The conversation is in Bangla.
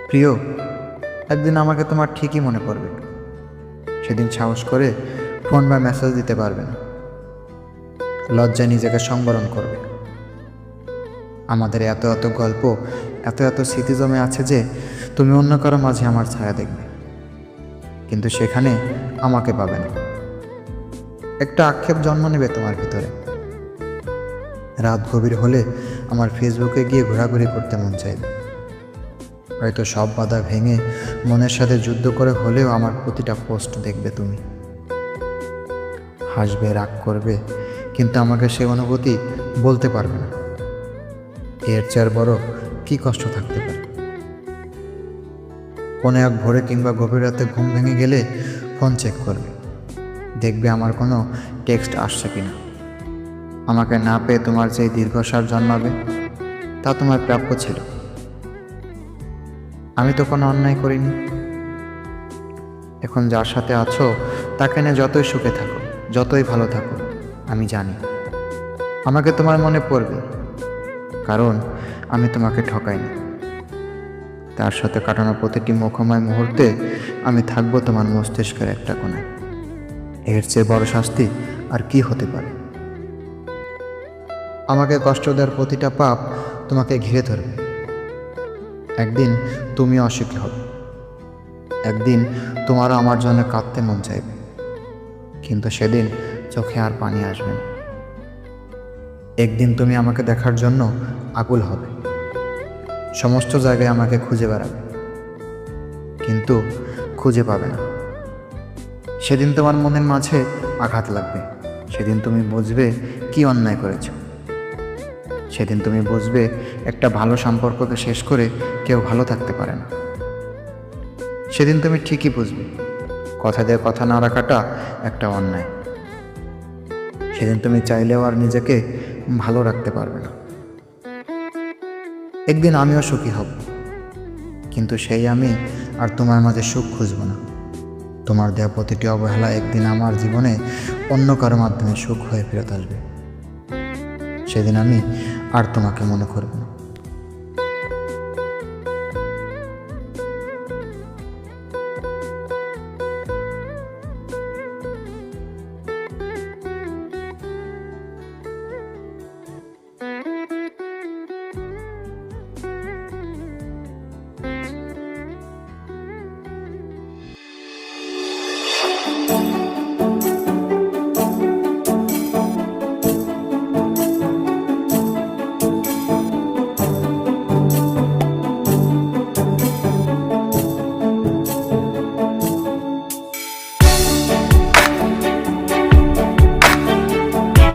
প্রিয়, একদিন আমাকে তোমার ঠিকই মনে পড়বে। সেদিন সাহস করে ফোন বা মেসেজ দিতে পারবে না, লজ্জায় নিজেকে সংবরণ করবে। আমাদের এত এত গল্প, এত এত স্মৃতি জমে আছে যে তুমি অন্য কারো মাঝে আমার ছায়া দেখবে, কিন্তু সেখানে আমাকে পাবে না। একটা আক্ষেপ জন্ম নেবে তোমার ভিতরে। রাত গভীর হলে আমার ফেসবুকে গিয়ে ঘোরাঘুরি করতে মন চাইবে। হয়তো সব বাধা ভেঙে মনের সাথে যুদ্ধ করে হলেও আমার প্রতিটা পোস্ট দেখবে তুমি। হাসবে, রাগ করবে, কিন্তু আমাকে সে অনুভূতি বলতে পারবে না। এর চেয়ে বড় কি কষ্ট থাকতে পারে? কোনো এক ভোরে কিংবা গভীর রাতে ঘুম ভেঙে গেলে ফোন চেক করবে, দেখবে আমার কোনো টেক্সট আসছে কিনা। আমাকে না পেয়ে তোমার যেই দীর্ঘশ্বাস জন্মাবে, তা তোমার প্রাপ্য ছিল। আমি তো কোনো অন্যায় করিনি। এখন যার সাথে আছো তাকে নিয়ে যতই সুখে থাকো, যতই ভালো থাকো, আমি জানি আমাকে তোমার মনে পড়বে, কারণ আমি তোমাকে ঠকাইনি। তার সাথে কাটানো প্রতিটি মুখময় মুহূর্তে আমি থাকবো তোমার মস্তিষ্কের একটা কোণায়। এর চেয়ে বড় শাস্তি আর কি হতে পারে? আমাকে কষ্ট দেওয়ার প্রতিটা পাপ তোমাকে ঘিরে ধরবে। একদিন তুমি অসুখী হবে, একদিন তোমারও আমার জন্য কাঁদতে মন চাইবে, কিন্তু সেদিন চোখে আর পানি আসবে না। একদিন তুমি আমাকে দেখার জন্য আকুল হবে, সমস্ত জায়গায় আমাকে খুঁজে বেড়াবে, কিন্তু খুঁজে পাবে না। সেদিন তোমার মনের মাঝে আঘাত লাগবে, সেদিন তুমি বুঝবে কি অন্যায় করেছ। সেদিন তুমি বুঝবে একটা ভালো সম্পর্ককে শেষ করে কেউ ভালো থাকতে পারে না। সেদিন তুমি ঠিকই বুঝবে কথা দিয়ে কথা না রাখাটা একটা অন্যায়। সেদিন তুমি চাইলেও আর নিজেকে ভালো রাখতে পারবে না। একদিন আমিও সুখী হব, কিন্তু সেই আমি আর তোমার মাঝে সুখ খুঁজব না। তোমার দেওয়া প্রতিটি অবহেলা একদিন আমার জীবনে অন্য কারো মাধ্যমে সুখ হয়ে ফেরত আসবে। সেদিন আমি আর তোমাকে মনে করব না।